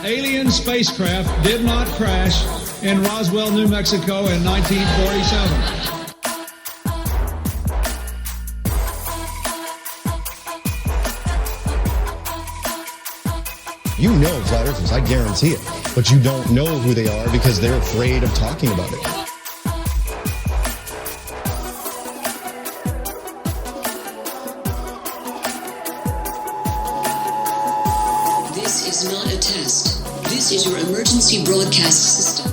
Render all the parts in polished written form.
alien spacecraft did not crash in Roswell, New Mexico in 1947. You know flat earthers, I guarantee it. But you don't know who they are because they're afraid of talking about it. This is not a test. This is your emergency broadcast system.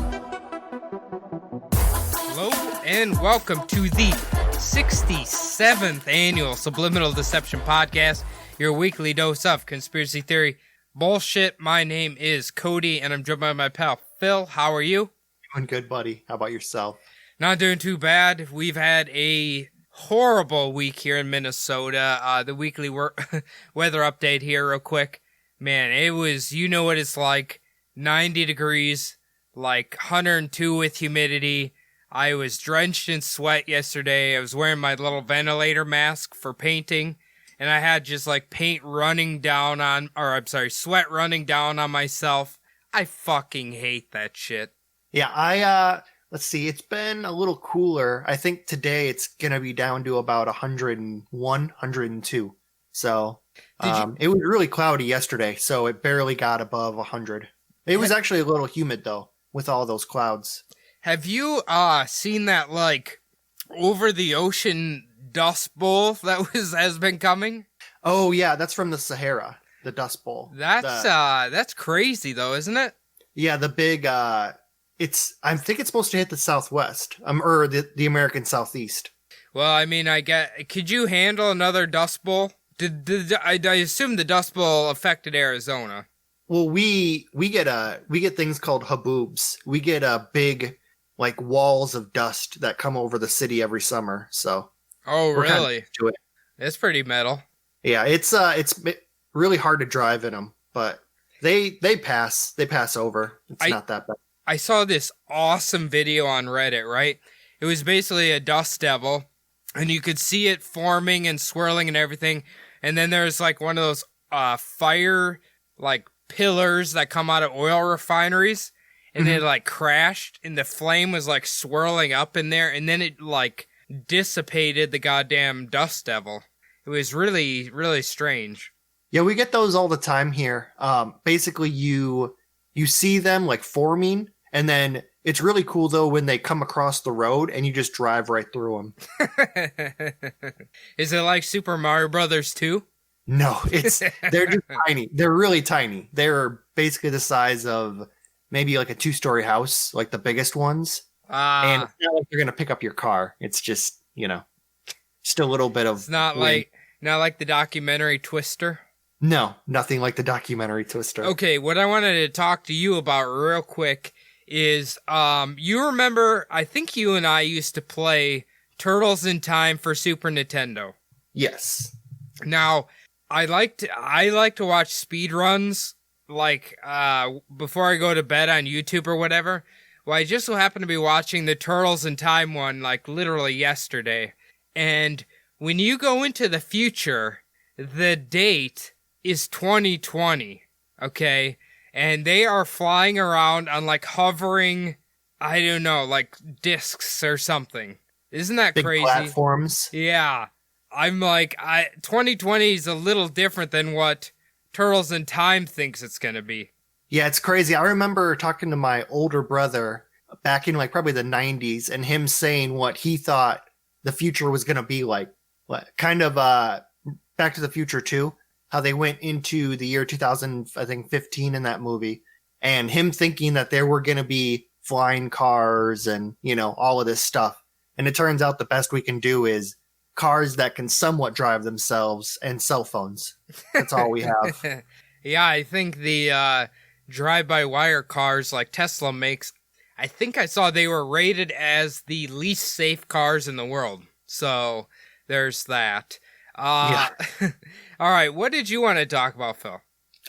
Hello and welcome to the 67th annual Subliminal Deception Podcast, your weekly dose of conspiracy theory bullshit. My name is Cody, and I'm joined by my pal Phil. How are you? Doing good, buddy. How about yourself? Not doing too bad. We've had a horrible week here in Minnesota. The weekly weather update here real quick. Man, it was, you know what it's like, 90 degrees, like 102 with humidity. I was drenched in sweat yesterday. I was wearing my little ventilator mask for painting. And I had just like sweat running down on myself. I fucking hate that shit. Yeah, let's see, it's been a little cooler. I think today it's gonna be down to about 101, 102. So, it was really cloudy yesterday, so it barely got above 100. It was actually a little humid though, with all those clouds. Have you, seen that like over the ocean dust bowl that has been coming? Oh yeah, that's from the Sahara, the dust bowl. That's crazy though, isn't it? Yeah, the big I think it's supposed to hit the southwest, or the American southeast. Well, I mean, could you handle another dust bowl? I assume the dust bowl affected Arizona. Well, we get things called haboobs. We get big like walls of dust that come over the city every summer. So. Oh, really? To it. It's pretty metal. Yeah, it's really hard to drive in them, but they pass over. It's not that bad. I saw this awesome video on Reddit, right? It was basically a dust devil, and you could see it forming and swirling and everything. And then there's like one of those fire like pillars that come out of oil refineries, and it like crashed, and the flame was like swirling up in there, and then it like dissipated the goddamn dust devil. It was really, really strange. Yeah, we get those all the time here. Basically, you see them like forming, and then it's really cool though when they come across the road and you just drive right through them. Is it like Super Mario Brothers 2? No, they're just tiny. They're really tiny. They're basically the size of maybe like a 2-story house, like the biggest ones. And it's not like they're gonna pick up your car. It's just, just a little bit of. It's not like the documentary Twister. No, nothing like the documentary Twister. Okay, what I wanted to talk to you about real quick is, you remember? I think you and I used to play Turtles in Time for Super Nintendo. Yes. Now, I like to watch speed runs like before I go to bed on YouTube or whatever. Well, I just so happened to be watching the Turtles in Time one, like, literally yesterday. And when you go into the future, the date is 2020, okay? And they are flying around on, like, hovering, I don't know, like, discs or something. Isn't that big crazy? Platforms. Yeah. I'm like, 2020 is a little different than what Turtles in Time thinks it's gonna be. Yeah, it's crazy. I remember talking to my older brother back in like probably the 90s and him saying what he thought the future was going to be like. Kind of Back to the Future 2, how they went into the year 2015 in that movie, and him thinking that there were going to be flying cars and, all of this stuff. And it turns out the best we can do is cars that can somewhat drive themselves and cell phones. That's all we have. Yeah, I think the drive-by-wire cars like Tesla makes, I think I saw they were rated as the least safe cars in the world. So there's that. Yeah. All right, what did you want to talk about, Phil?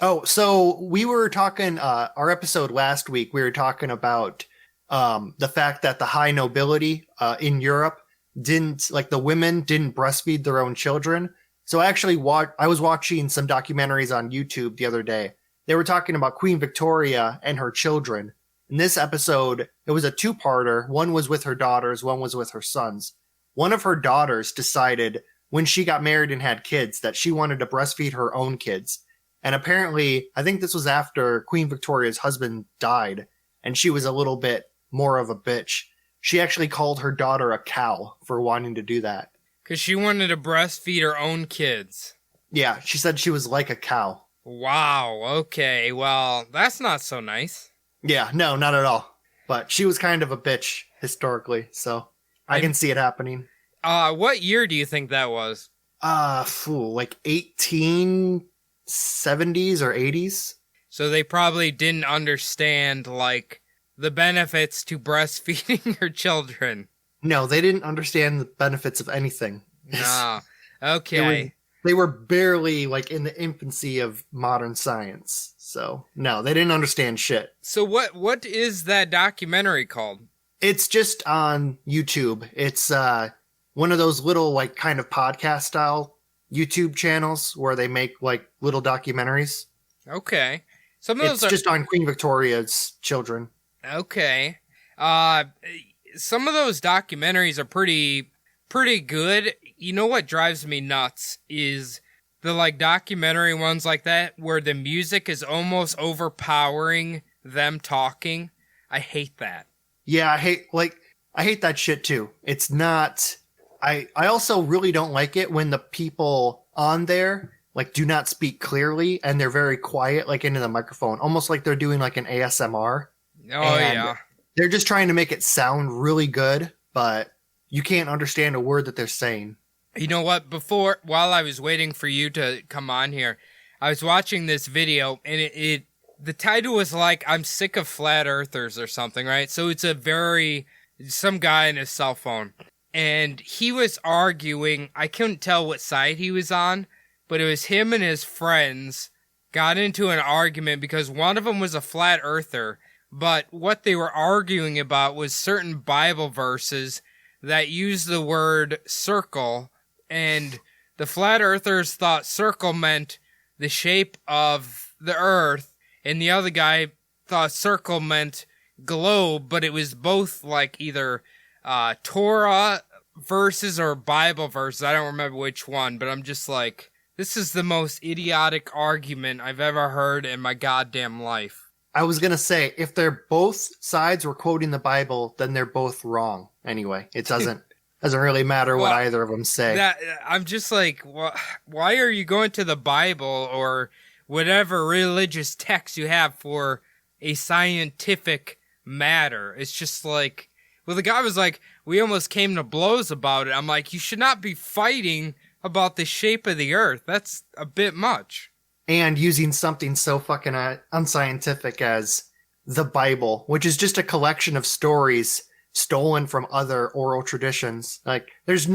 Oh, so we were talking, our episode last week, we were talking about the fact that the high nobility in Europe the women didn't breastfeed their own children. So I actually I was watching some documentaries on YouTube the other day, they were talking about Queen Victoria and her children. In this episode, it was a two-parter. One was with her daughters, one was with her sons. One of her daughters decided when she got married and had kids that she wanted to breastfeed her own kids. And apparently, I think this was after Queen Victoria's husband died, and she was a little bit more of a bitch. She actually called her daughter a cow for wanting to do that. Because she wanted to breastfeed her own kids. Yeah, she said she was like a cow. Wow, okay, well, that's not so nice. Yeah, no, not at all. But she was kind of a bitch historically, so I can see it happening. What year do you think that was? Like 1870s or 80s. So they probably didn't understand, like, the benefits to breastfeeding your children. No, they didn't understand the benefits of anything. No, okay. They were barely, like, in the infancy of modern science. So, no, they didn't understand shit. So what is that documentary called? It's just on YouTube. It's one of those little, like, kind of podcast-style YouTube channels where they make, like, little documentaries. Okay. Some of those it's just on Queen Victoria's children. Okay. Some of those documentaries are pretty good. You know what drives me nuts is the, like, documentary ones like that where the music is almost overpowering them talking. I hate that. Yeah, I hate that shit too. It's not. I also really don't like it when the people on there, like, do not speak clearly and they're very quiet, like, into the microphone, almost like they're doing, like, an ASMR. Oh, yeah. They're just trying to make it sound really good, but you can't understand a word that they're saying. You know what? While I was waiting for you to come on here, I was watching this video, and the title was like, I'm sick of flat earthers or something, right? So it's some guy in his cell phone, and he was arguing. I couldn't tell what side he was on, but it was him and his friends got into an argument because one of them was a flat earther, but what they were arguing about was certain Bible verses that use the word circle, and the flat earthers thought circle meant the shape of the earth, and the other guy thought circle meant globe, but it was both, like, either Torah verses or Bible verses. I don't remember which one, but I'm just like, this is the most idiotic argument I've ever heard in my goddamn life. I was going to say, if they're both sides were quoting the Bible, then they're both wrong. Anyway, it doesn't really matter what either of them say. I'm just like, why are you going to the Bible or whatever religious text you have for a scientific matter? It's just like, well, the guy was like, we almost came to blows about it. I'm like, you should not be fighting about the shape of the earth. That's a bit much. And using something so fucking unscientific as the Bible, which is just a collection of stories stolen from other oral traditions. Like, there's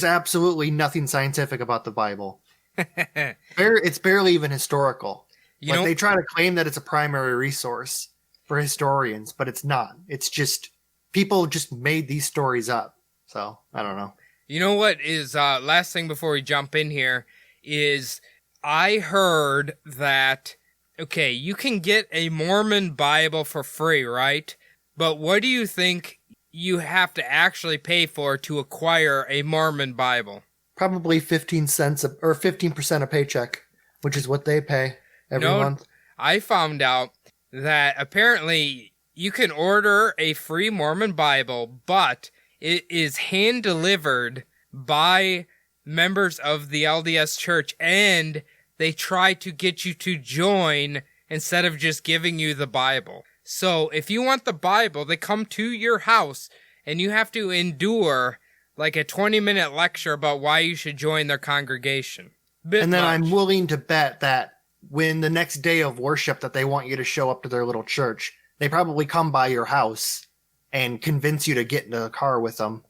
absolutely nothing scientific about the Bible. It's barely even historical. They try to claim that it's a primary resource for historians, but it's not. It's just, people just made these stories up. So, I don't know. You know what is, last thing before we jump in here, is I heard that, okay, you can get a Mormon Bible for free, right? But what do you think you have to actually pay for to acquire a Mormon Bible? Probably 15 cents or 15% a paycheck, which is what they pay every month. I found out that apparently you can order a free Mormon Bible, but it is hand delivered by members of the LDS Church, and they try to get you to join instead of just giving you the Bible. So if you want the Bible, they come to your house and you have to endure like a 20-minute lecture about why you should join their congregation. And then I'm willing to bet that when the next day of worship that they want you to show up to their little church, they probably come by your house and convince you to get into the car with them.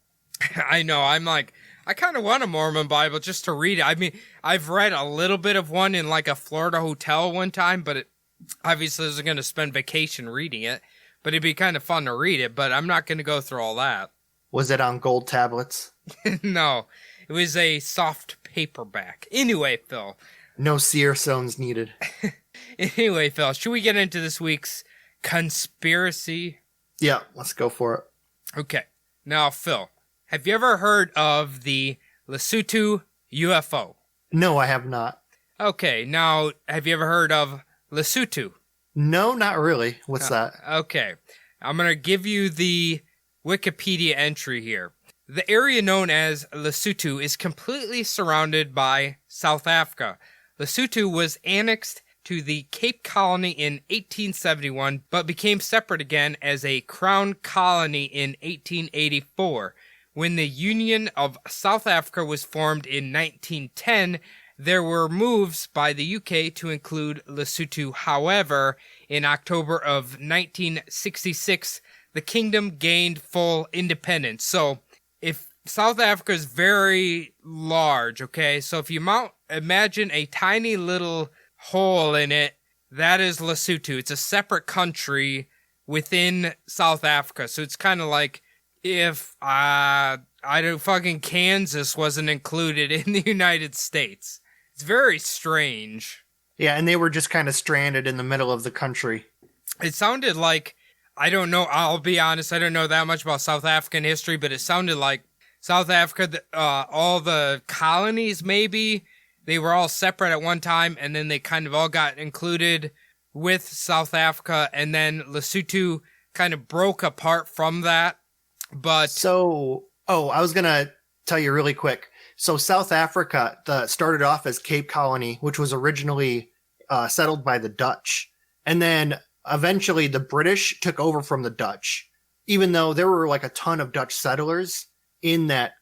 I know. I'm like, I kind of want a Mormon Bible just to read it. I mean, I've read a little bit of one in like a Florida hotel one time, but obviously I wasn't going to spend vacation reading it, but it'd be kind of fun to read it, but I'm not going to go through all that. Was it on gold tablets? No, it was a soft paperback. Anyway, Phil. No seer stones needed. Anyway, Phil, should we get into this week's conspiracy? Yeah, let's go for it. Okay. Now, Phil, have you ever heard of the Lesotho UFO? No, I have not. Okay. Now, have you ever heard of Lesotho? No, not really. What's that? Okay. I'm going to give you the Wikipedia entry here. The area known as Lesotho is completely surrounded by South Africa. Lesotho was annexed to the Cape Colony in 1871, but became separate again as a crown colony in 1884. When the Union of South Africa was formed in 1910, there were moves by the UK to include Lesotho. However, in October of 1966, the kingdom gained full independence. So, if South Africa is very large, okay? So if you imagine a tiny little hole in it, that is Lesotho. It's a separate country within South Africa. So it's kind of like if, fucking Kansas wasn't included in the United States. It's very strange. Yeah, and they were just kind of stranded in the middle of the country. It sounded like, I don't know, I'll be honest, I don't know that much about South African history, but it sounded like South Africa, all the colonies maybe, they were all separate at one time, and then they kind of all got included with South Africa, and then Lesotho kind of broke apart from that. But I was going to tell you really quick. So South Africa started off as Cape Colony, which was originally settled by the Dutch. And then eventually the British took over from the Dutch, even though there were like a ton of Dutch settlers in that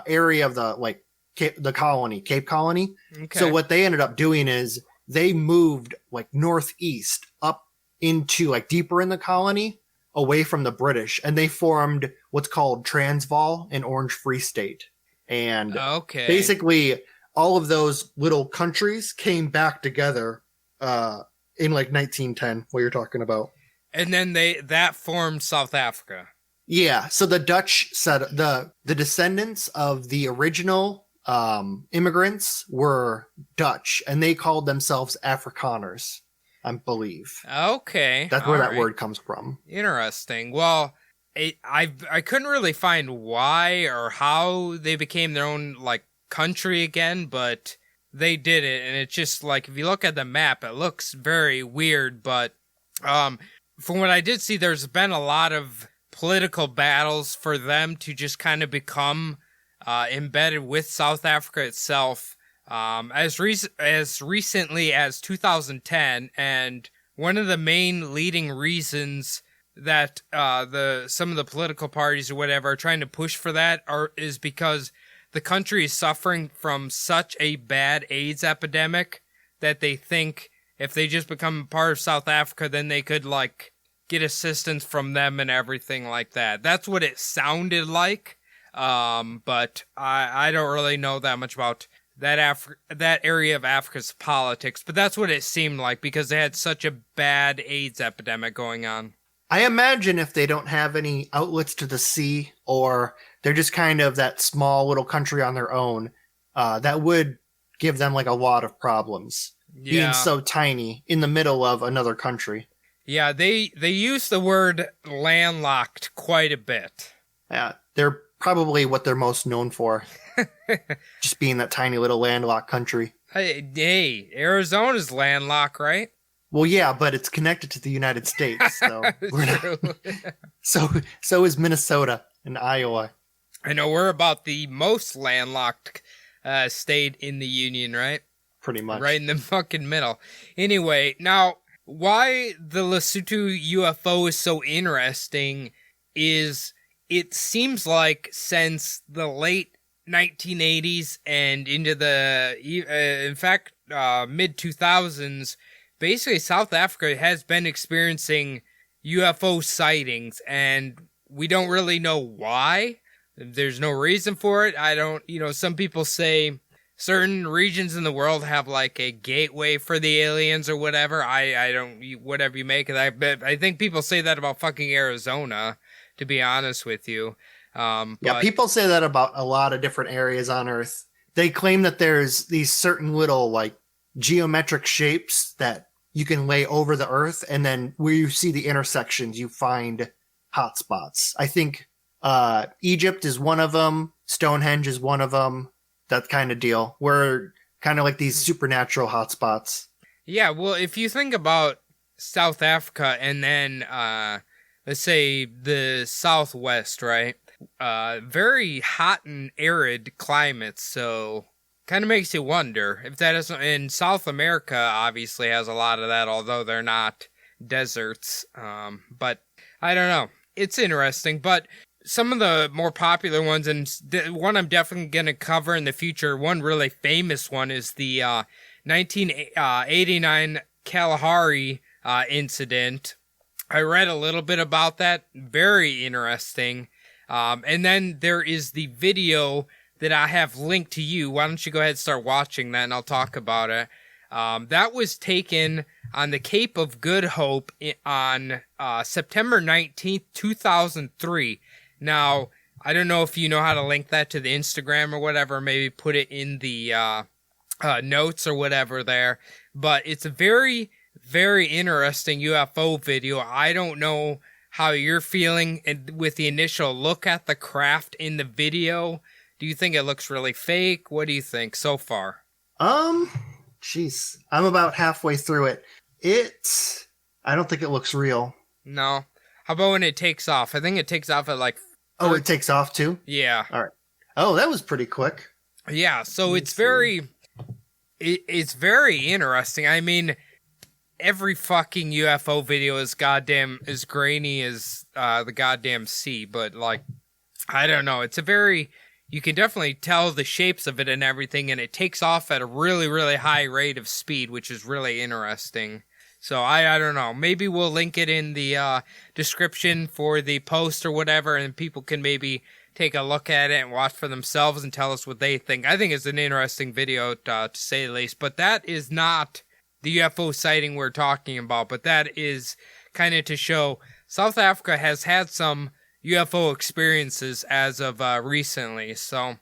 area of the colony, Cape Colony. Okay. So what they ended up doing is they moved like northeast up into like deeper in the colony away from the British, and they formed what's called Transvaal and Orange Free State. And basically all of those little countries came back together in like 1910, what you're talking about. And then that formed South Africa. Yeah, so the Dutch said the descendants of the original immigrants were Dutch, and they called themselves Afrikaners, I believe. Okay. That's where that word comes from. Interesting. Well, I couldn't really find why or how they became their own like country again, but they did it, and it's just like if you look at the map, it looks very weird. But from what I did see, there's been a lot of political battles for them to just kind of become embedded with South Africa itself, as recently as 2010, and one of the main leading reasons that some of the political parties or whatever are trying to push for that is because the country is suffering from such a bad AIDS epidemic that they think if they just become part of South Africa, then they could like get assistance from them and everything like that. That's what it sounded like. But I don't really know that much about that area of Africa's politics, but that's what it seemed like because they had such a bad AIDS epidemic going on. I imagine if they don't have any outlets to the sea, or they're just kind of that small little country on their own, that would give them like a lot of problems. Yeah. Being so tiny in the middle of another country. Yeah, they use the word landlocked quite a bit. Yeah, they're probably what they're most known for. Just being that tiny little landlocked country. Hey, Arizona's landlocked, right? Well, yeah, but it's connected to the United States. So so is Minnesota and Iowa. I know we're about the most landlocked state in the union, right? Pretty much. Right in the fucking middle. Anyway, now, why the Lesotho UFO is so interesting is it seems like since the late 1980s and into the, in fact, mid-2000s, basically South Africa has been experiencing UFO sightings, and we don't really know why. There's no reason for it. Some people say certain regions in the world have like a gateway for the aliens or whatever. I don't, whatever you make of that. But I think people say that about fucking Arizona, to be honest with you. Yeah, people say that about a lot of different areas on Earth. They claim that there's these certain little like geometric shapes that you can lay over the Earth, and then where you see the intersections, you find hotspots. I think Egypt is one of them. Stonehenge is one of them. That kind of deal. Where kind of like these supernatural hotspots. Yeah, well, if you think about South Africa and then, let's say, the Southwest, right? Very hot and arid climates, so kind of makes you wonder if that isn't. And South America obviously has a lot of that, although they're not deserts. But I don't know. It's interesting, but some of the more popular ones, and the one I'm definitely going to cover in the future, one really famous one is the 1989 Kalahari incident. I read a little bit about that. Very interesting. And then there is the video that I have linked to you. Why don't you go ahead and start watching that, and I'll talk about it. That was taken on the Cape of Good Hope on September 19th, 2003. Now, I don't know if you know how to link that to the Instagram or whatever, maybe put it in the notes or whatever there. But it's a very, very interesting UFO video. I don't know how you're feeling with the initial look at the craft in the video. Do you think it looks really fake? What do you think so far? Jeez. I'm about halfway through it. I don't think it looks real. No. How about when it takes off? I think it takes off at like... Oh, it takes off too? Yeah. All right. Oh, that was pretty quick. Yeah, so it's very interesting. I mean, every fucking UFO video is goddamn as grainy as the goddamn sea, but like, I don't know. It's a very... You can definitely tell the shapes of it and everything, and it takes off at a really, really high rate of speed, which is really interesting. So I don't know. Maybe we'll link it in the description for the post or whatever, and people can maybe take a look at it and watch for themselves and tell us what they think. I think it's an interesting video, to say the least. But that is not the UFO sighting we're talking about, but that is kind of to show South Africa has had some UFO experiences as of recently. So,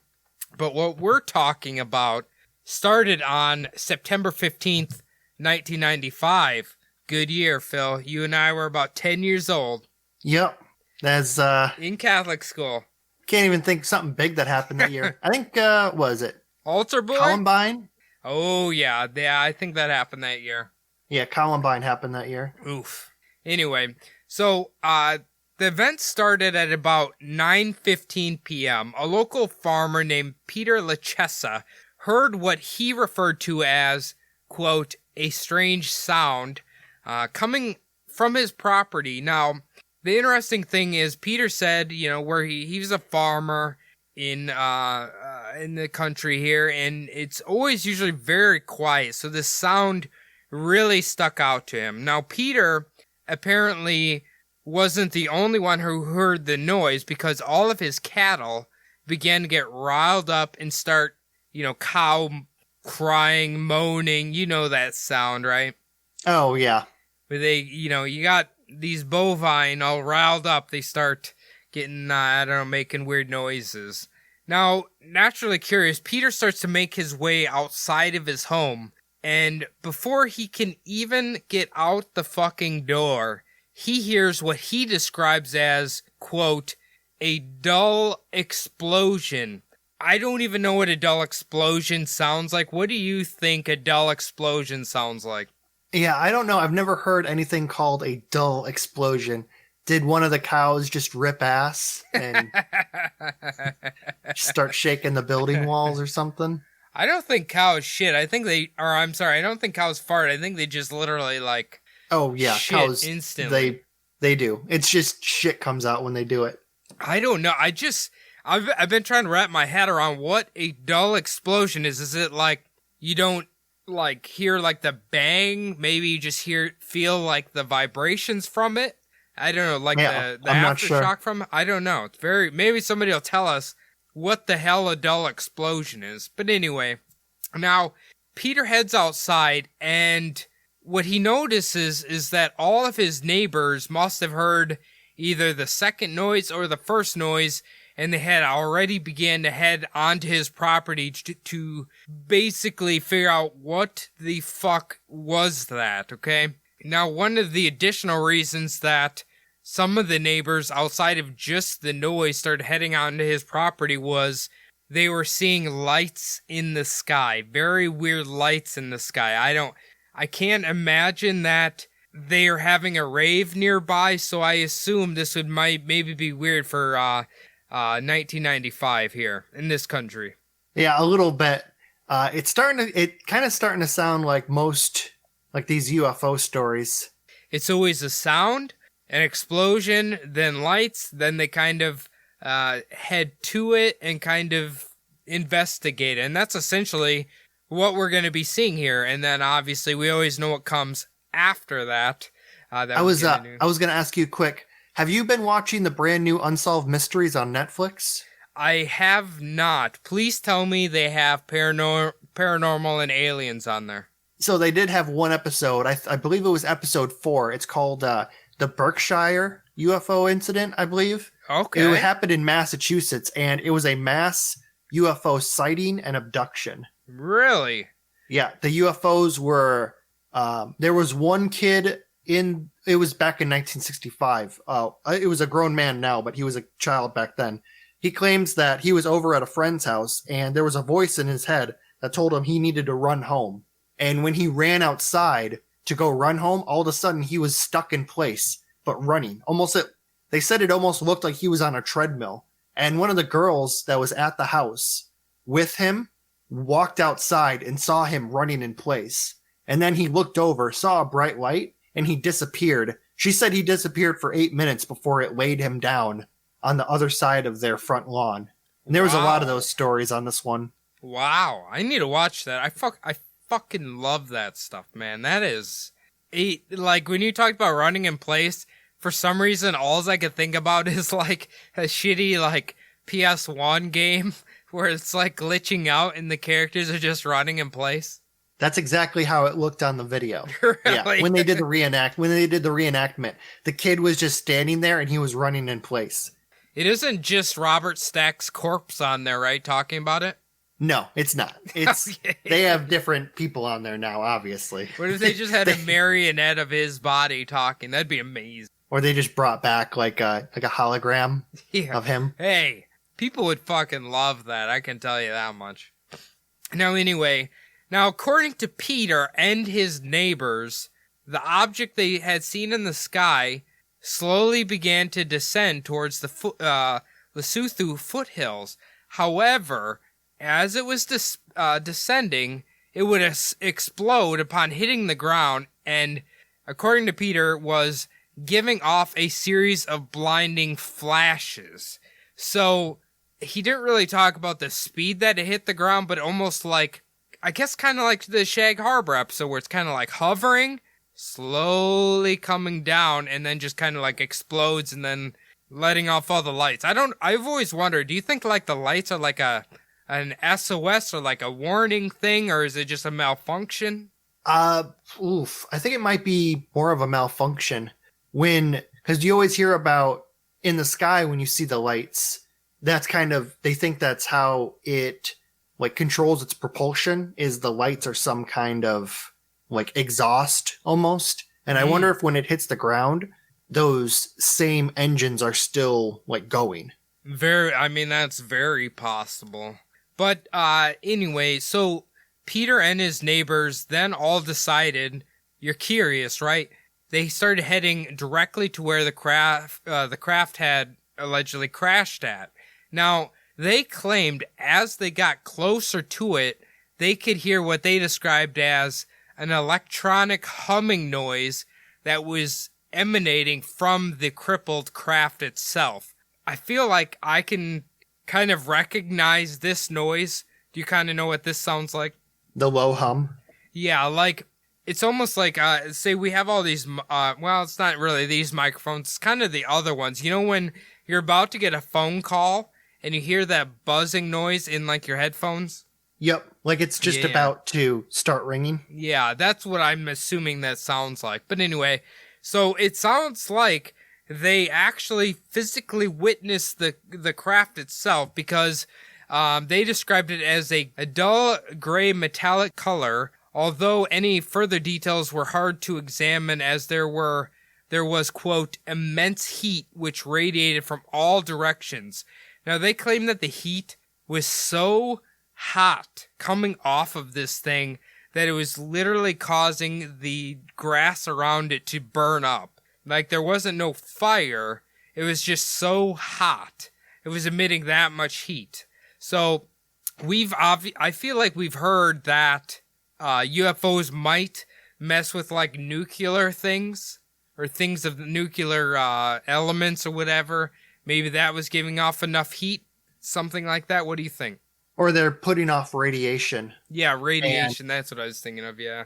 but what we're talking about started on September 15th, 1995. Good year, Phil. You and I were about 10 years old. Yep. That's in Catholic school. Can't even think something big that happened that year. I think what was it? Altar Boy? Columbine? Oh yeah, I think that happened that year. Yeah, Columbine happened that year. Oof. Anyway, so the event started at about 9:15 p.m. A local farmer named Peter Lachessa heard what he referred to as, quote, a strange sound coming from his property. Now, the interesting thing is Peter said, where he was a farmer in the country here, and it's always usually very quiet, so this sound really stuck out to him. Now, Peter apparently wasn't the only one who heard the noise, because all of his cattle began to get riled up and start, cow crying, moaning, that sound, right? Oh, yeah. Where they, you got these bovine all riled up, they start getting, making weird noises. Now, naturally curious, Peter starts to make his way outside of his home, and before he can even get out the fucking door, he hears what he describes as, quote, a dull explosion. I don't even know what a dull explosion sounds like. What do you think a dull explosion sounds like? Yeah, I don't know. I've never heard anything called a dull explosion. Did one of the cows just rip ass and start shaking the building walls or something? I don't think cows shit. I don't think cows fart. I think they just literally like... Oh, yeah, shit cows instantly. They do. It's just shit comes out when they do it. I don't know. I've been trying to wrap my head around what a dull explosion is. Is it like you don't like hear like the bang? Maybe you just feel like the vibrations from it. I don't know, like the aftershock from it. I don't know. It's maybe somebody will tell us what the hell a dull explosion is. But anyway, now Peter heads outside, and what he notices is that all of his neighbors must have heard either the second noise or the first noise, and they had already began to head onto his property to basically figure out what the fuck was that, okay? Now, one of the additional reasons that some of the neighbors outside of just the noise started heading onto his property was they were seeing lights in the sky, very weird lights in the sky. I can't imagine that they are having a rave nearby, so I assume this might maybe be weird for 1995 here in this country. Yeah, a little bit. It kind of starting to sound like most like these UFO stories. It's always a sound, an explosion, then lights, then they kind of head to it and kind of investigate it. And that's essentially what we're going to be seeing here. And then obviously we always know what comes after that. I was going to ask you quick. Have you been watching the brand new Unsolved Mysteries on Netflix? I have not. Please tell me they have paranormal and aliens on there. So they did have one episode. I believe it was episode 4. It's called the Berkshire UFO incident, I believe. Okay. It happened in Massachusetts, and it was a mass UFO sighting and abduction. Really? Yeah, the UFOs were... there was one kid it was back in 1965. It was a grown man now, but he was a child back then. He claims that he was over at a friend's house, and there was a voice in his head that told him he needed to run home. And when he ran outside to go run home, all of a sudden he was stuck in place, but running. They said it almost looked like he was on a treadmill. And one of the girls that was at the house with him walked outside and saw him running in place. And then he looked over, saw a bright light, and he disappeared. She said he disappeared for 8 minutes before it laid him down on the other side of their front lawn. And there was a lot of those stories on this one. Wow, I need to watch that. I fucking love that stuff, man. That is... like, when you talked about running in place, for some reason, all I could think about is, like, a shitty, like, PS1 game where it's, like, glitching out and the characters are just running in place. That's exactly how it looked on the video. Really? Yeah, when they did the reenactment, the kid was just standing there and he was running in place. It isn't just Robert Stack's corpse on there, right, talking about it? No, it's not. It's Okay. They have different people on there now, obviously. What if they just had a marionette of his body talking? That'd be amazing. Or they just brought back like a hologram of him. Hey, people would fucking love that. I can tell you that much. Now, according to Peter and his neighbors, the object they had seen in the sky slowly began to descend towards the Lesotho foothills. However, as it was descending, it would explode upon hitting the ground and, according to Peter, was giving off a series of blinding flashes. So, he didn't really talk about the speed that it hit the ground, but almost like, I guess kind of like the Shag Harbor episode where it's kind of like hovering, slowly coming down, and then just kind of like explodes and then letting off all the lights. I've always wondered, do you think like the lights are like an SOS or like a warning thing, or is it just a malfunction? I think it might be more of a malfunction because you always hear about in the sky when you see the lights, they think that's how it like controls its propulsion, is the lights are some kind of like exhaust almost. And I wonder if when it hits the ground, those same engines are still like going. That's very possible. But anyway, so Peter and his neighbors then all decided, you're curious, right? They started heading directly to where the craft had allegedly crashed at. Now, they claimed as they got closer to it, they could hear what they described as an electronic humming noise that was emanating from the crippled craft itself. I feel like I can kind of recognize this noise. Do you kind of know what this sounds like? The low hum? Yeah, like, it's almost like, say we have all these, it's not really these microphones, it's kind of the other ones. You know when you're about to get a phone call and you hear that buzzing noise in like your headphones? Yep, like it's just about to start ringing. Yeah, that's what I'm assuming that sounds like. But anyway, so it sounds like they actually physically witnessed the craft itself, because they described it as a dull gray metallic color, although any further details were hard to examine, as there was, quote, immense heat which radiated from all directions. Now, they claim that the heat was so hot coming off of this thing that it was literally causing the grass around it to burn up. Like, there wasn't no fire. It was just so hot. It was emitting that much heat. So, I feel like we've heard that UFOs might mess with, like, nuclear things, or things of nuclear elements or whatever. Maybe that was giving off enough heat, something like that. What do you think? Or they're putting off radiation. Yeah, radiation, that's what I was thinking of, yeah.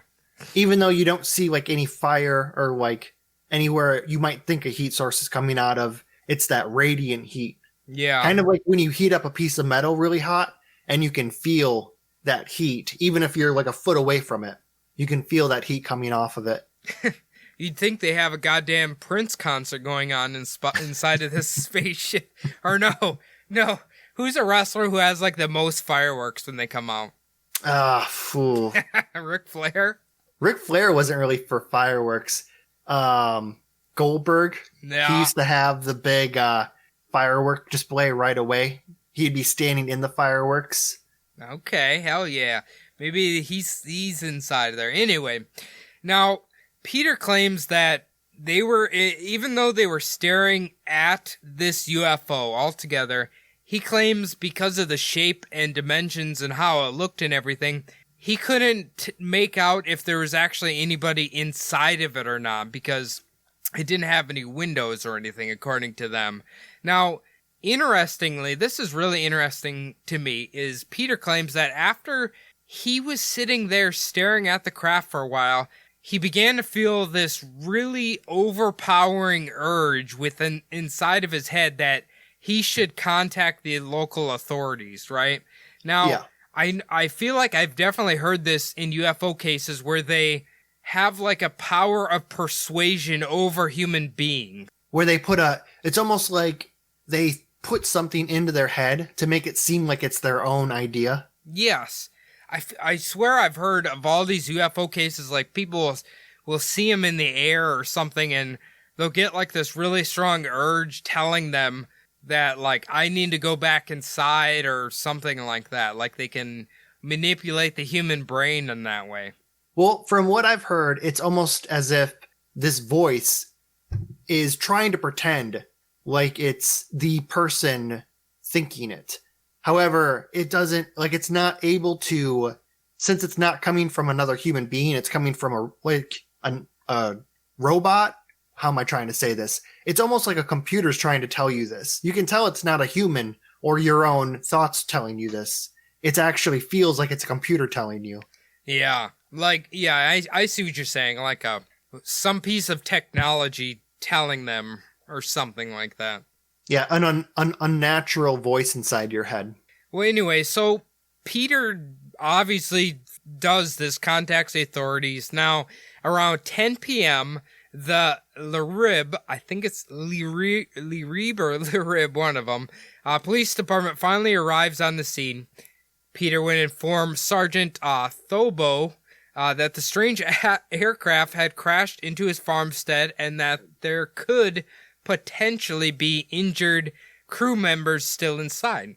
Even though you don't see like any fire or like anywhere you might think a heat source is coming out of, it's that radiant heat. Yeah. Kind of like when you heat up a piece of metal really hot and you can feel that heat, even if you're like a foot away from it, you can feel that heat coming off of it. You'd think they have a goddamn Prince concert going on inside of this spaceship. Or no. Who's a wrestler who has like the most fireworks when they come out? Fool. Ric Flair? Ric Flair wasn't really for fireworks. Goldberg, yeah. He used to have the big firework display right away. He'd be standing in the fireworks. Okay, hell yeah. Maybe he's inside there. Anyway, now Peter claims that they were, even though they were staring at this UFO altogether, he claims because of the shape and dimensions and how it looked and everything, he couldn't make out if there was actually anybody inside of it or not, because it didn't have any windows or anything, according to them. Now, interestingly, this is really interesting to me, is Peter claims that after he was sitting there staring at the craft for a while, he began to feel this really overpowering urge inside of his head that he should contact the local authorities, right? Now, yeah. I feel like I've definitely heard this in UFO cases where they have like a power of persuasion over human beings. Where they it's almost like they put something into their head to make it seem like it's their own idea. Yes. I swear I've heard of all these UFO cases, like people will see them in the air or something and they'll get like this really strong urge telling them that like, I need to go back inside or something like that. Like they can manipulate the human brain in that way. Well, from what I've heard, it's almost as if this voice is trying to pretend like it's the person thinking it. However, it doesn't, like, it's not able to, since it's not coming from another human being, it's coming from a robot. How am I trying to say this? It's almost like a computer's trying to tell you this. You can tell it's not a human or your own thoughts telling you this. It actually feels like it's a computer telling you. Yeah. Like, yeah, I see what you're saying. Like some piece of technology telling them or something like that. Yeah, an unnatural voice inside your head. Well, anyway, so Peter obviously does this, contacts the authorities. Now, around 10 p.m., the Lirib, I think it's Lirib or Lirib, one of them, police department finally arrives on the scene. Peter would inform Sergeant Thobo that the strange aircraft had crashed into his farmstead and that there could potentially be injured crew members still inside.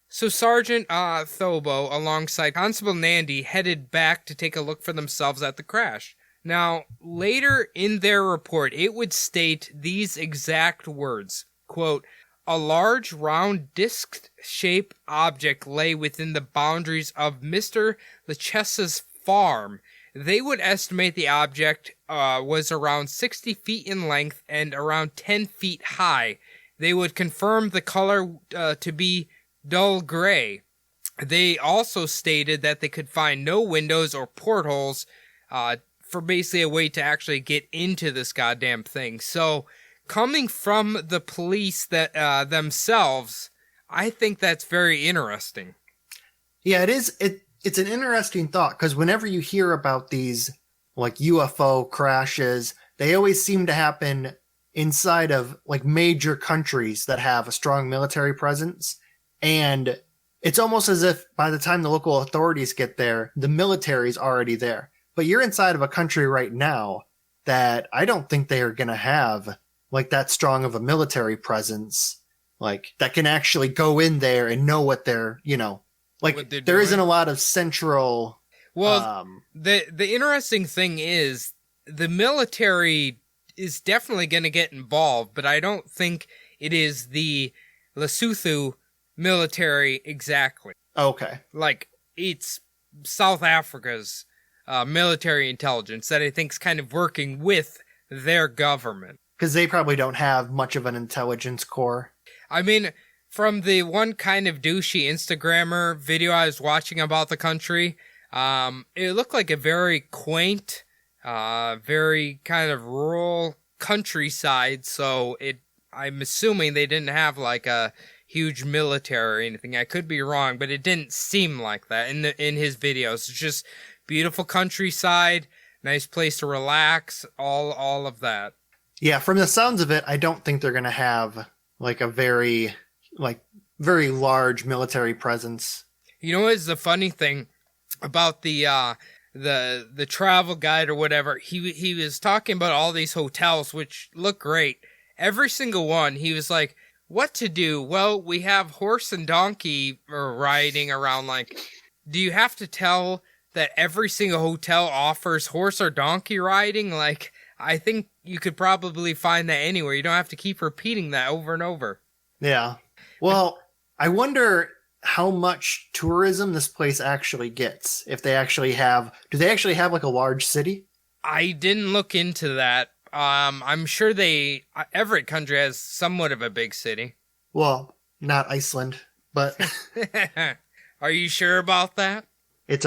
So Sergeant Thobo, alongside Constable Nandy, headed back to take a look for themselves at the crash. Now, later in their report, it would state these exact words, quote, "A large round disc-shaped object lay within the boundaries of Mr. Lechesa's farm. They would estimate the object was around 60 feet in length and around 10 feet high. They would confirm the color to be dull gray. They also stated that they could find no windows or portholes for basically a way to actually get into this goddamn thing." So, coming from the police that themselves, I think that's very interesting. Yeah, it is. It's an interesting thought because whenever you hear about these like UFO crashes, they always seem to happen inside of like major countries that have a strong military presence. And it's almost as if by the time the local authorities get there, the military's already there. But you're inside of a country right now that I don't think they are going to have like that strong of a military presence, like that can actually go in there and know what they're, like there isn't a lot of central. Well, the interesting thing is the military is definitely going to get involved, but I don't think it is the Lesotho military exactly. Okay. Like, it's South Africa's military intelligence that I think is kind of working with their government. Because they probably don't have much of an intelligence corps. I mean, from the one kind of douchey Instagrammer video I was watching about the country, it looked like a very quaint, very kind of rural countryside, so I'm assuming they didn't have like a huge military or anything. I could be wrong, but it didn't seem like that in his videos. It's just beautiful countryside, nice place to relax, all of that. Yeah, from the sounds of it, I don't think they're going to have like a very large military presence. You know what is the funny thing about the travel guide or whatever? He was talking about all these hotels which look great. Every single one, he was like, what to do? Well, we have horse and donkey riding around. Like, do you have to tell that every single hotel offers horse or donkey riding? Like, I think you could probably find that anywhere. You don't have to keep repeating that over and over. Yeah. Well, I wonder how much tourism this place actually gets. If they actually have, do they actually have like a large city? I didn't look into that. I'm sure every country has somewhat of a big city. Well, not Iceland, but. Are you sure about that? It's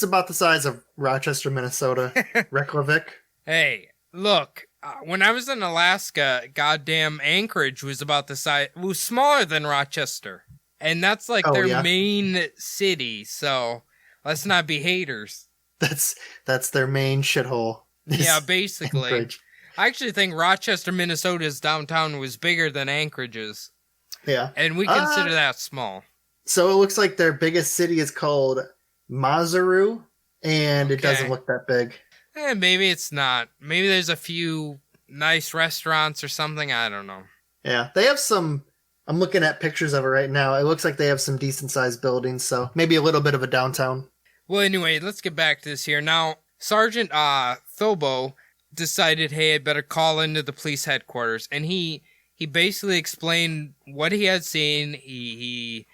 about the size of Rochester, Minnesota, Reykjavik. Hey, look, when I was in Alaska, goddamn Anchorage was about the size, it was smaller than Rochester. And that's like their main city, so let's not be haters. That's their main shithole. Yeah, basically. Anchorage. I actually think Rochester, Minnesota's downtown was bigger than Anchorage's. Yeah. And we consider that small. So it looks like their biggest city is called Maseru, and It doesn't look that big. Maybe it's not. Maybe there's a few nice restaurants or something. I don't know. Yeah, they have some. I'm looking at pictures of it right now. It looks like they have some decent-sized buildings, so maybe a little bit of a downtown. Well, anyway, let's get back to this here. Now, Sergeant Thobo decided, hey, I'd better call into the police headquarters, and he basically explained what he had seen. He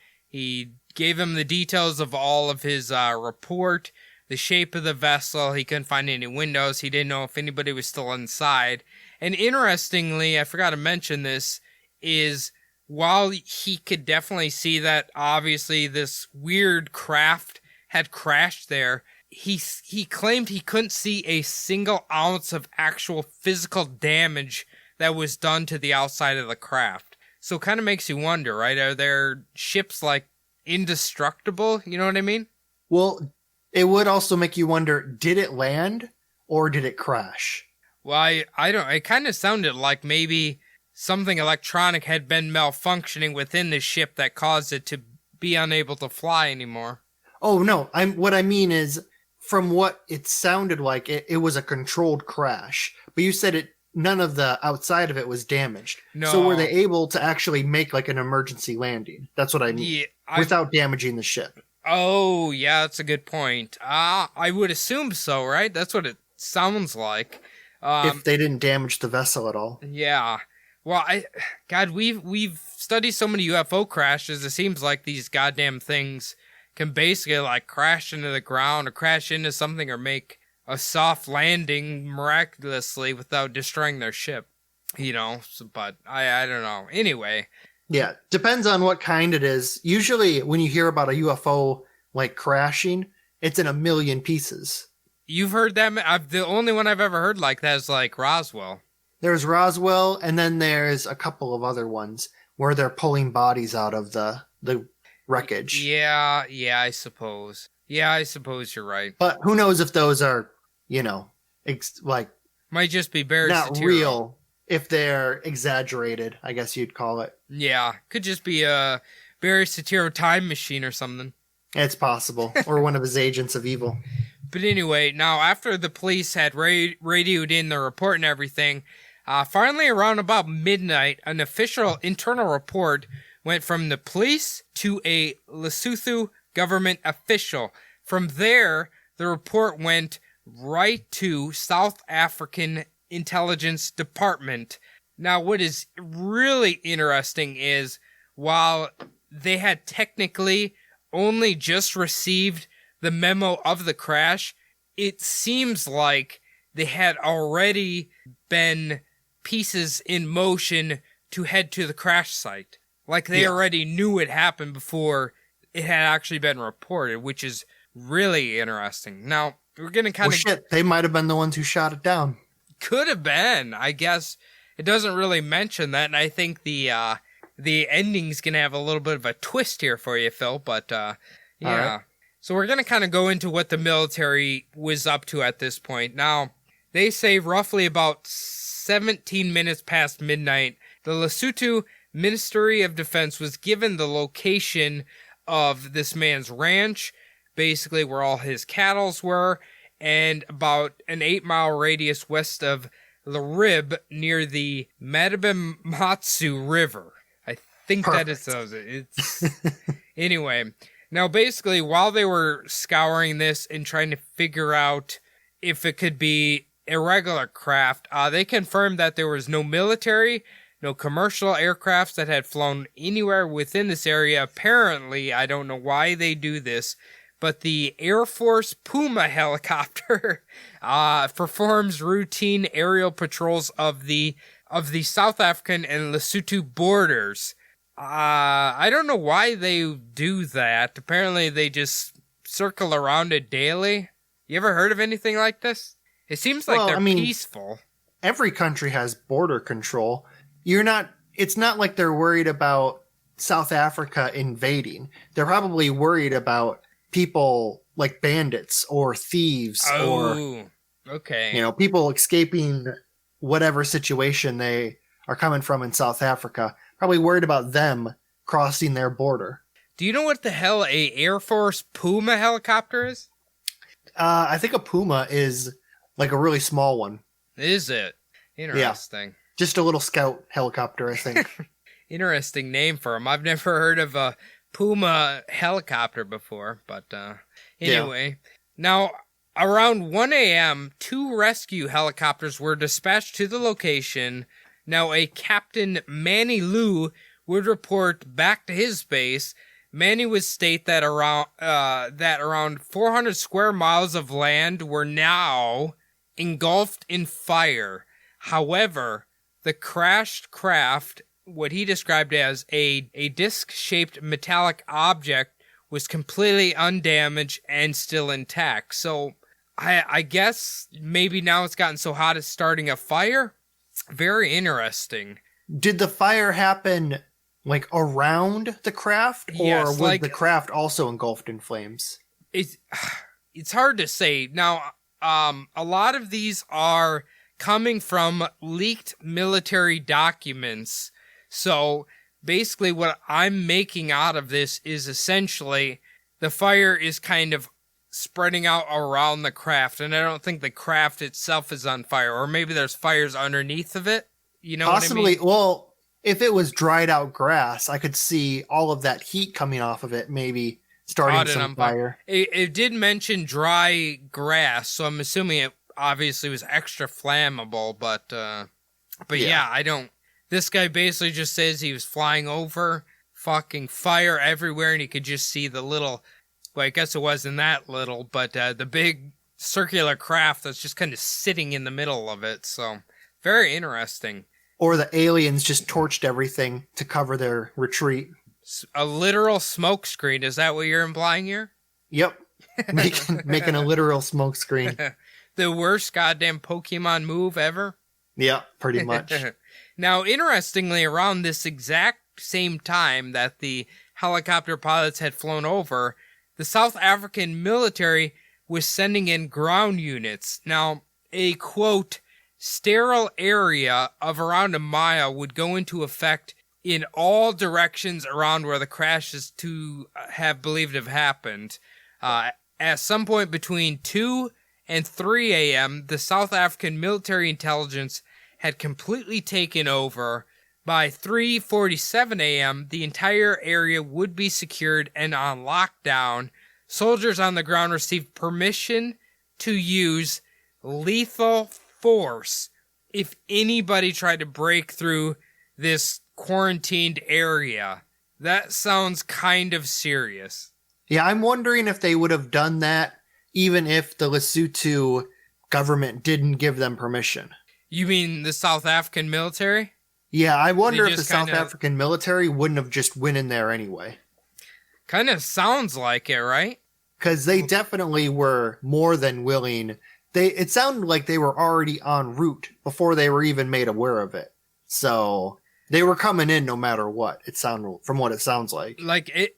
gave him the details of all of his report, the shape of the vessel. He couldn't find any windows. He didn't know if anybody was still inside. And interestingly, I forgot to mention this, is while he could definitely see that obviously this weird craft had crashed there, he claimed he couldn't see a single ounce of actual physical damage that was done to the outside of the craft. So it kind of makes you wonder, right? Are their ships like indestructible? You know what I mean? Well, it would also make you wonder, did it land or did it crash? Well, I don't, it kind of sounded like maybe something electronic had been malfunctioning within the ship that caused it to be unable to fly anymore. Oh, no. What I mean is, from what it sounded like, it was a controlled crash. But you said none of the outside of it was damaged. No. So were they able to actually make like an emergency landing? That's what I mean. Yeah, without damaging the ship. Oh, yeah, that's a good point. I would assume so, right? That's what it sounds like. If they didn't damage the vessel at all. Yeah. Well, we've studied so many UFO crashes. It seems like these goddamn things can basically like crash into the ground or crash into something or make a soft landing miraculously without destroying their ship. You know, but I don't know. Anyway. Yeah, depends on what kind it is. Usually when you hear about a UFO like crashing, it's in a million pieces. You've heard that? The only one I've ever heard like that is like Roswell. There's Roswell, and then there's a couple of other ones where they're pulling bodies out of the wreckage. Yeah, I suppose. Yeah, I suppose you're right. But who knows if those are, like... Might just be Barrett's not real. if they're exaggerated, I guess you'd call it. Yeah, could just be a Barry Soetoro time machine or something. It's possible. Or one of his agents of evil. But anyway, now after the police had radioed in their report and everything, finally around about midnight, an official internal report went from the police to a Lesotho government official. From there, the report went right to South African Intelligence Department. Now, what is really interesting is while they had technically only just received the memo of the crash, it seems like they had already been pieces in motion to head to the crash site. Like they already knew it happened before it had actually been reported, which is really interesting. Now, we're going to kind of... Shit, they might have been the ones who shot it down. Could have been. I guess it doesn't really mention that, and I think the ending's going to have a little bit of a twist here for you, Phil, but yeah. Right. So we're going to kind of go into what the military was up to at this point. Now, they say roughly about 17 minutes past midnight, the Lesotho Ministry of Defense was given the location of this man's ranch, basically where all his cattle were, and about an 8-mile radius west of Larib near the Matabimatsu River. I think that is it's anyway. Now, basically, while they were scouring this and trying to figure out if it could be irregular craft, they confirmed that there was no military, no commercial aircrafts that had flown anywhere within this area. Apparently, I don't know why they do this, but the Air Force Puma helicopter performs routine aerial patrols of the South African and Lesotho borders. I don't know why they do that. Apparently, they just circle around it daily. You ever heard of anything like this? It seems like they're peaceful. Every country has border control. It's not like they're worried about South Africa invading. They're probably worried about people like bandits or thieves or people escaping whatever situation they are coming from in South Africa. Probably worried about them crossing their border. Do you know what the hell a Air Force Puma helicopter is? I think a Puma is like a really small one. Is it? Interesting. Yeah. Just a little scout helicopter, I think. Interesting name for them. I've never heard of a Puma helicopter before, but anyway. Yeah. Now, around 1 a.m., 2 rescue helicopters were dispatched to the location. Now, a Captain Manny Liu would report back to his base. Manny would state that around 400 square miles of land were now engulfed in fire. However, the crashed craft, what he described as a disc-shaped metallic object, was completely undamaged and still intact. So, I guess maybe now it's gotten so hot it's starting a fire? Very interesting. Did the fire happen like around the craft, or was the craft also engulfed in flames? It's hard to say. Now, a lot of these are coming from leaked military documents. So basically what I'm making out of this is essentially the fire is kind of spreading out around the craft, and I don't think the craft itself is on fire, or maybe there's fires underneath of it. You know Possibly, what I mean? Well, if it was dried out grass, I could see all of that heat coming off of it, maybe starting some fire. It did mention dry grass, so I'm assuming it obviously was extra flammable, but yeah, I don't... This guy basically just says he was flying over, fucking fire everywhere, and he could just see the little... Well, I guess it wasn't that little, but the big circular craft that's just kind of sitting in the middle of it. So, very interesting. Or the aliens just torched everything to cover their retreat. A literal smoke screen. Is that what you're implying here? Yep. Making a literal smoke screen. The worst goddamn Pokemon move ever? Yeah, pretty much. Now, interestingly, around this exact same time that the helicopter pilots had flown over, the South African military was sending in ground units. Now, a quote sterile area of around a mile would go into effect in all directions around where the crash is to have believed to have happened. At some point between 2 and 3 a.m., the South African military intelligence had completely taken over. By 3:47 a.m., the entire area would be secured and on lockdown. Soldiers on the ground received permission to use lethal force if anybody tried to break through this quarantined area. That sounds kind of serious. Yeah, I'm wondering if they would have done that even if the Lesotho government didn't give them permission. You mean the South African military? Yeah, I wonder They if the just South kinda- African military wouldn't have just went in there anyway. Kind of sounds like it, right? Because they definitely were more than willing. It sounded like they were already en route before they were even made aware of it. So they were coming in no matter what. It sounded from what it sounds like. Like it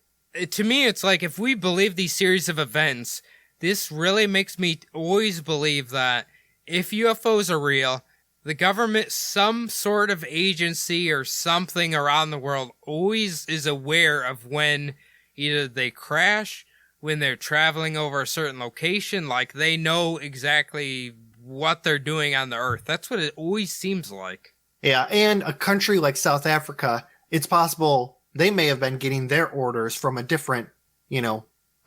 to me, it's like if we believe these series of events, this really makes me always believe that if UFOs are real, the government, some sort of agency or something around the world always is aware of when either they crash, when they're traveling over a certain location, like they know exactly what they're doing on the earth. That's what it always seems like. Yeah, and a country like South Africa, it's possible they may have been getting their orders from a different,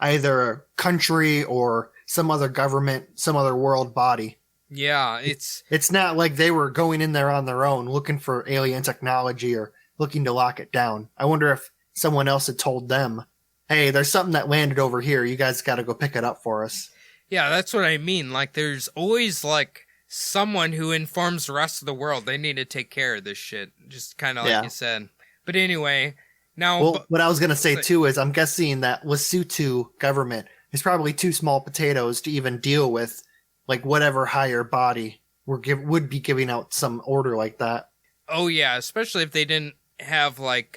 either country or some other government, some other world body. Yeah, it's not like they were going in there on their own looking for alien technology or looking to lock it down. I wonder if someone else had told them, hey, there's something that landed over here. You guys got to go pick it up for us. Yeah, that's what I mean. Like, there's always, like, someone who informs the rest of the world they need to take care of this shit. Just kind of like you said. But anyway, now... Well, what I was going to say, too, is I'm guessing that Lesotho government is probably too small potatoes to even deal with, like, whatever higher body would be giving out some order like that. Oh, yeah, especially if they didn't have, like,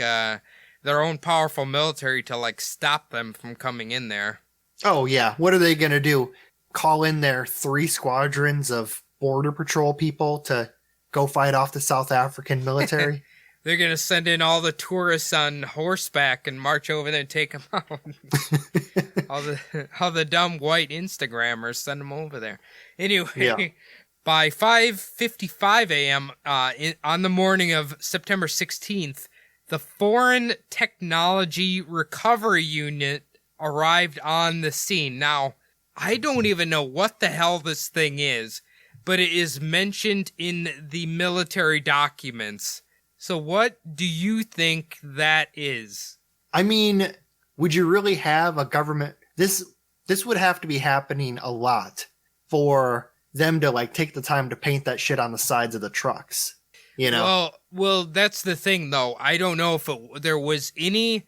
their own powerful military to, like, stop them from coming in there. Oh, yeah. What are they going to do? Call in their 3 squadrons of border patrol people to go fight off the South African military? They're going to send in all the tourists on horseback and march over there and take them out. all the dumb white Instagrammers, send them over there. Anyway, by 5:55 a.m. On the morning of September 16th, the Foreign Technology Recovery Unit arrived on the scene. Now, I don't even know what the hell this thing is, but it is mentioned in the military documents. So what do you think that is? I mean, would you really have a government? This would have to be happening a lot for them to, like, take the time to paint that shit on the sides of the trucks. Well, that's the thing, though. I don't know if there was any...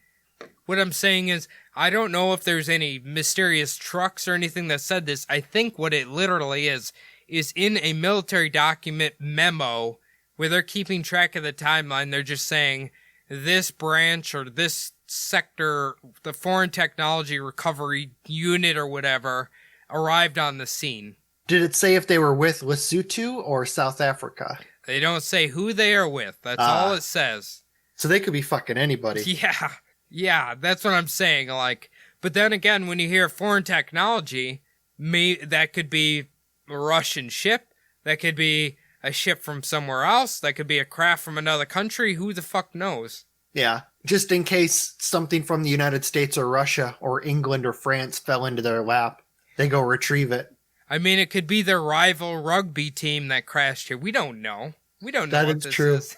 What I'm saying is, I don't know if there's any mysterious trucks or anything that said this. I think what it literally is in a military document memo where they're keeping track of the timeline. They're just saying this branch or this sector, the Foreign Technology Recovery Unit or whatever, arrived on the scene. Did it say if they were with Lesotho or South Africa? They don't say who they are with. That's all it says. So they could be fucking anybody. Yeah, that's what I'm saying. Like, but then again, when you hear foreign technology, that could be a Russian ship. That could be a ship from somewhere else. That could be a craft from another country. Who the fuck knows? Yeah, just in case something from the United States or Russia or England or France fell into their lap, they go retrieve it. I mean, it could be their rival rugby team that crashed here. We don't know. We don't know what this is.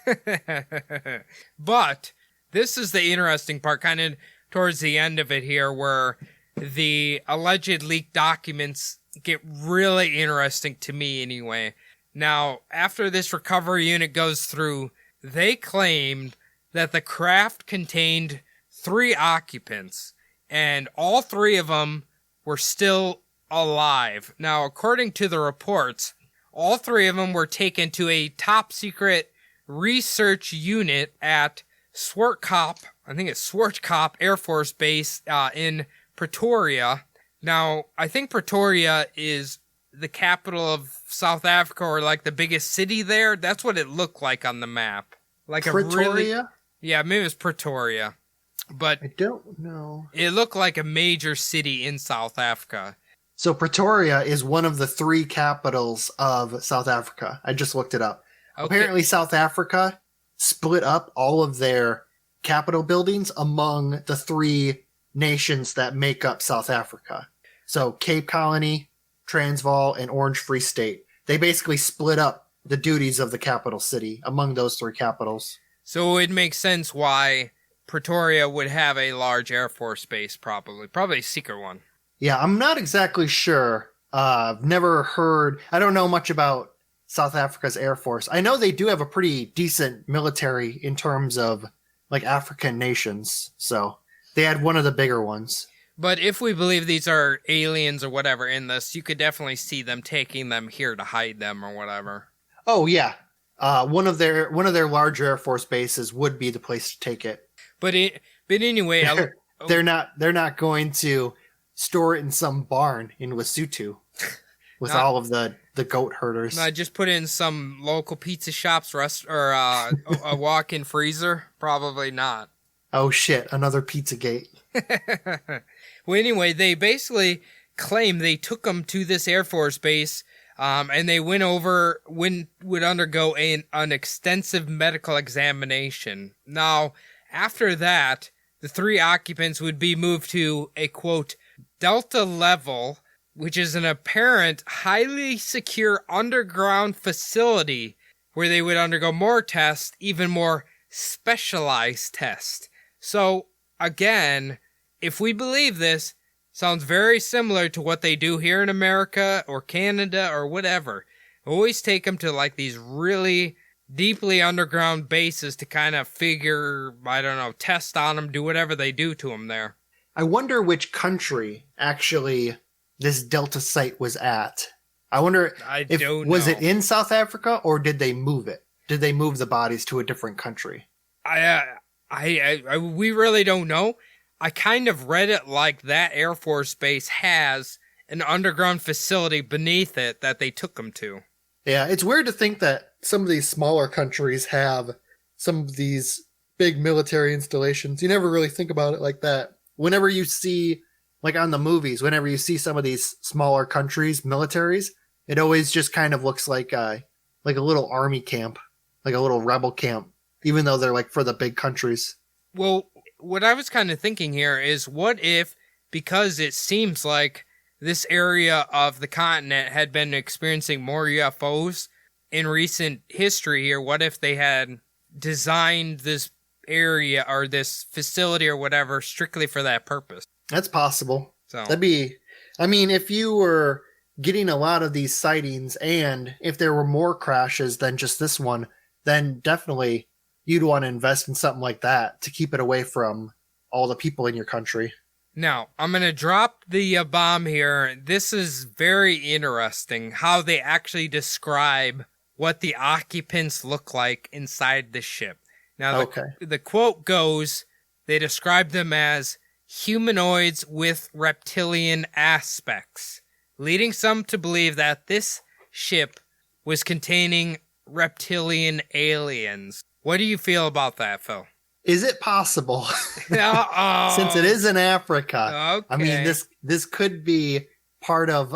But this is the interesting part, kind of towards the end of it here, where the alleged leaked documents get really interesting to me anyway. Now, after this recovery unit goes through, they claimed that the craft contained 3 occupants, and all 3 of them were still alive. Now, according to the reports, all 3 of them were taken to a top secret research unit at Swartkop, I think it's Swartkop Air Force Base in Pretoria. Now, I think Pretoria is the capital of South Africa or like the biggest city there? That's what it looked like on the map. Like Pretoria? Yeah, maybe it was Pretoria. But I don't know. it looked like a major city in South Africa. So Pretoria is one of the 3 capitals of South Africa. I just looked it up. Okay. Apparently South Africa split up all of their capital buildings among the 3 nations that make up South Africa. So Cape Colony, Transvaal, and Orange Free State. They basically split up the duties of the capital city among those 3 capitals. So it makes sense why Pretoria would have a large Air Force base, probably a secret one. Yeah, I'm not exactly sure. I've never heard. I don't know much about South Africa's Air Force. I know they do have a pretty decent military in terms of like African nations. So they had one of the bigger ones. But if we believe these are aliens or whatever in this, you could definitely see them taking them here to hide them or whatever. Oh yeah, one of their larger Air Force bases would be the place to take it. But anyway, they're not going to store it in some barn in Lesotho with all of the goat herders. No, just put it in some local pizza shop's or a walk-in freezer. Probably not. Oh shit! Another Pizzagate. Well, anyway, they basically claim they took them to this Air Force base, and they would undergo an extensive medical examination. Now, after that, the 3 occupants would be moved to a, quote, Delta level, which is an apparent highly secure underground facility where they would undergo more tests, even more specialized tests. So, again, if we believe this, sounds very similar to what they do here in America or Canada or whatever. Always take them to like these really deeply underground bases to kind of figure, I don't know, test on them, do whatever they do to them there. I wonder which country actually this Delta site was at. I wonder was it in South Africa or did they move it? Did they move the bodies to a different country? We really don't know. I kind of read it like that Air Force base has an underground facility beneath it that they took them to. Yeah, it's weird to think that some of these smaller countries have some of these big military installations. You never really think about it like that. Whenever you see, like on the movies, whenever you see some of these smaller countries' militaries, it always just kind of looks like a little army camp, like a little rebel camp, even though they're like for the big countries. Well, what I was kind of thinking here is what if, because it seems like this area of the continent had been experiencing more UFOs in recent history here, what if they had designed this area or this facility or whatever strictly for that purpose? That's possible. So that'd be, I mean, if you were getting a lot of these sightings and if there were more crashes than just this one, then definitely you'd want to invest in something like that to keep it away from all the people in your country. Now, I'm going to drop the bomb here. This is very interesting how they actually describe what the occupants look like inside the ship. Now, the quote goes, they describe them as humanoids with reptilian aspects, leading some to believe that this ship was containing reptilian aliens. What do you feel about that, Phil? Is it possible? Since it is in Africa. Okay. I mean, this could be part of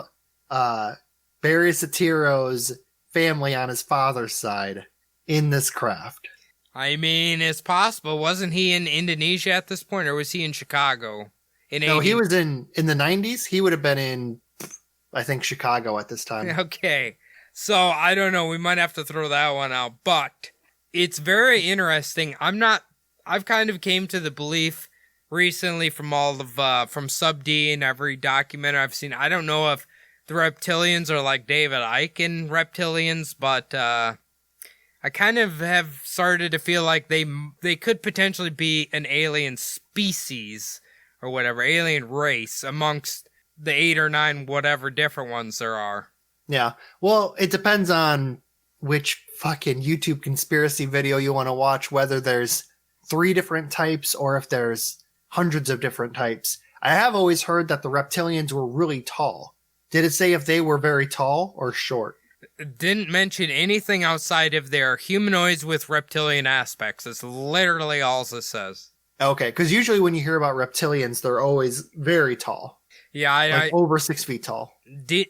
Barry Sotiro's family on his father's side in this craft. I mean, it's possible. Wasn't he in Indonesia at this point, or was he in Chicago? No, he was in the 90s. He would have been in, I think, Chicago at this time. Okay. So, I don't know. We might have to throw that one out. But it's very interesting. I've kind of came to the belief recently from from Sub D and every documentary I've seen. I don't know if the reptilians are like David Icke in Reptilians, but I kind of have started to feel like they could potentially be an alien species or whatever, alien race amongst the 8 or 9 whatever different ones there are. Yeah. Well, it depends on which fucking YouTube conspiracy video you want to watch, whether there's 3 different types or if there's hundreds of different types. I have always heard that the reptilians were really tall. Did it say if they were very tall or short? It didn't mention anything outside of their humanoids with reptilian aspects. That's literally all it says. Okay, because usually when you hear about reptilians, they're always very tall. Yeah, Like over 6 feet tall.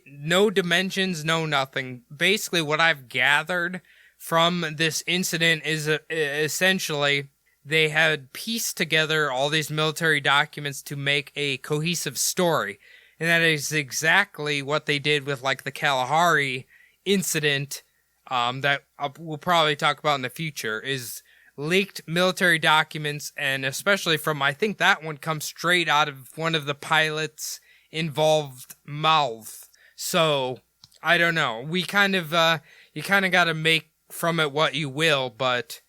No dimensions, no nothing. Basically, what I've gathered from this incident is essentially they had pieced together all these military documents to make a cohesive story. And that is exactly what they did with, like, the Kalahari incident that we'll probably talk about in the future, is leaked military documents, and especially from, I think that one comes straight out of one of the pilots' involved mouth. So, I don't know. You kind of got to make from it what you will, but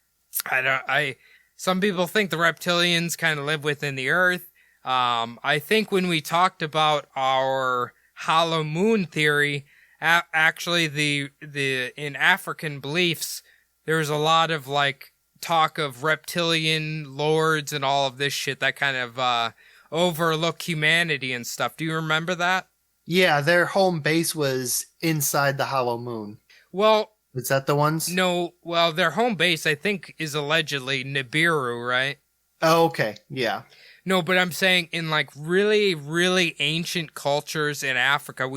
some people think the reptilians kind of live within the earth. I think when we talked about our hollow moon theory, actually in African beliefs, there's a lot of like talk of reptilian lords and all of this shit that kind of overlook humanity and stuff. Do you remember that? Yeah, their home base was inside the hollow moon. Well, is that the ones? No, well, their home base, I think, is allegedly Nibiru, right? Oh, okay, yeah. No, but I'm saying in like really, really ancient cultures in Africa,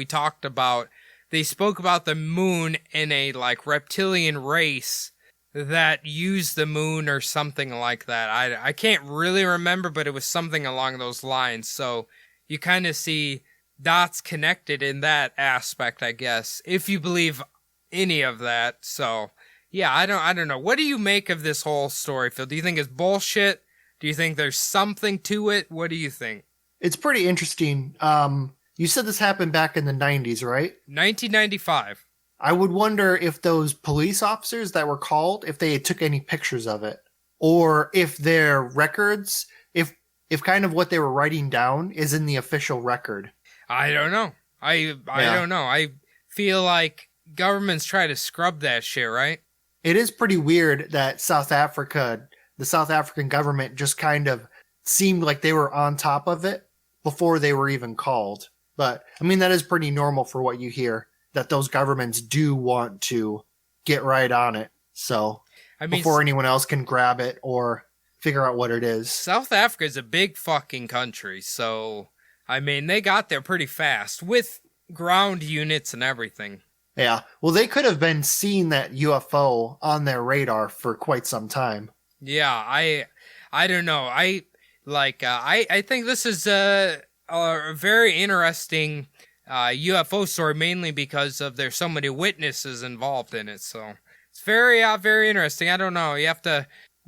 they spoke about the moon in a like reptilian race that used the moon or something like that. I can't really remember, but it was something along those lines. So you kind of see dots connected in that aspect, I guess, if you believe any of that. So yeah, I don't know. What do you make of this whole story, Phil? Do you think it's bullshit? Do you think there's something to it? What do you think? It's pretty interesting. You said this happened back in the 90s, right? 1995. I would wonder if those police officers that were called, if they took any pictures of it, or if their records, if kind of what they were writing down is in the official record. I don't know. I don't know. I feel like governments try to scrub that shit, right? It is pretty weird that the South African government just kind of seemed like they were on top of it before they were even called. But, I mean, that is pretty normal for what you hear, that those governments do want to get right on it. So, before anyone else can grab it or figure out what it is. South Africa is a big fucking country, so, I mean, they got there pretty fast with ground units and everything. Yeah, well, they could have been seeing that UFO on their radar for quite some time. Yeah, I don't know. I think this is a very interesting UFO story, mainly because of there's so many witnesses involved in it. So it's very interesting. I don't know.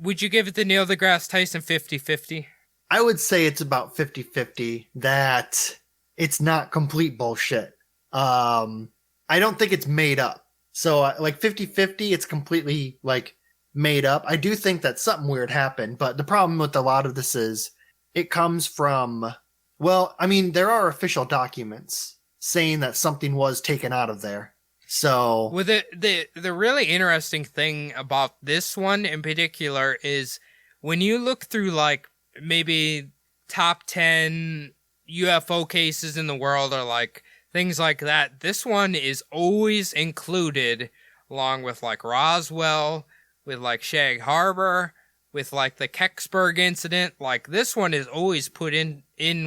Would you give it the Neil deGrasse Tyson 50-50? I would say it's about 50-50, that it's not complete bullshit. I don't think it's made up. So like 50-50, it's completely like made up. I do think that something weird happened, but the problem with a lot of this is it comes from, well, I mean, there are official documents saying that something was taken out of there. So, well, the really interesting thing about this one in particular is when you look through like maybe top 10 UFO cases in the world or like things like that, this one is always included along with like Roswell, with like Shag Harbor, with like the Kecksburg incident. Like this one is always put in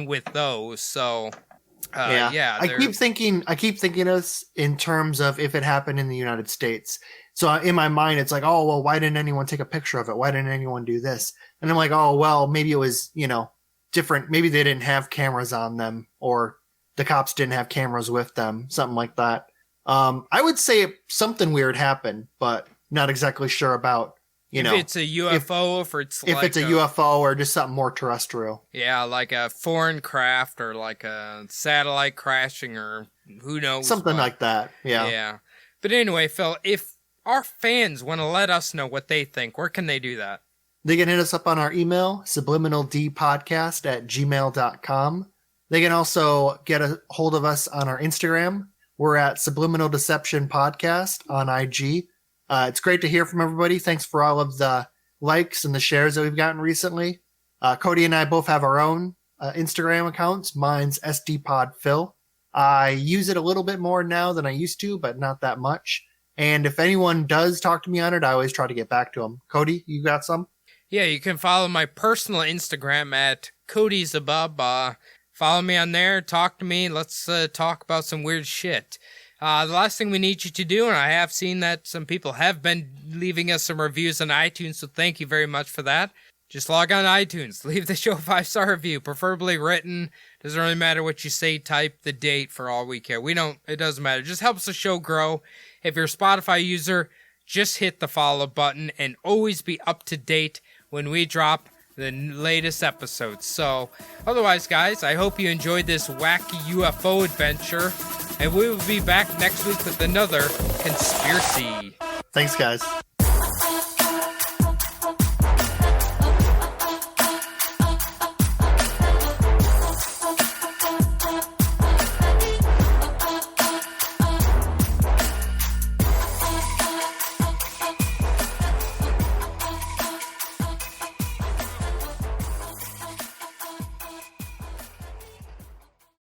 with those. So yeah. I keep thinking of this in terms of if it happened in the United States. So in my mind, it's like, oh, well, why didn't anyone take a picture of it? Why didn't anyone do this? And I'm like, oh, well, maybe it was, different. Maybe they didn't have cameras on them, or the cops didn't have cameras with them, something like that. I would say something weird happened, but not exactly sure about, if it's a UFO, if it's a UFO or just something more terrestrial. Yeah, like a foreign craft or like a satellite crashing or who knows. Something like that, yeah. Yeah. But anyway, Phil, if our fans want to let us know what they think, where can they do that? They can hit us up on our email, subliminaldpodcast@gmail.com. They can also get a hold of us on our Instagram. We're at Subliminal Deception Podcast on IG. It's great to hear from everybody. Thanks for all of the likes and the shares that we've gotten recently. Cody and I both have our own Instagram accounts. Mine's SDPodPhil. I use it a little bit more now than I used to, but not that much. And if anyone does talk to me on it, I always try to get back to them. Cody, you got some? Yeah, you can follow my personal Instagram at Cody's Above. Follow me on there, talk to me, let's talk about some weird shit. The last thing we need you to do, and I have seen that some people have been leaving us some reviews on iTunes, so thank you very much for that. Just log on to iTunes, leave the show a 5-star review, preferably written. Doesn't really matter what you say, type the date for all we care. It doesn't matter. It just helps the show grow. If you're a Spotify user, just hit the follow button and always be up to date when we drop the latest episodes. So, otherwise, guys, I hope you enjoyed this wacky UFO adventure, and we will be back next week with another conspiracy. Thanks, guys.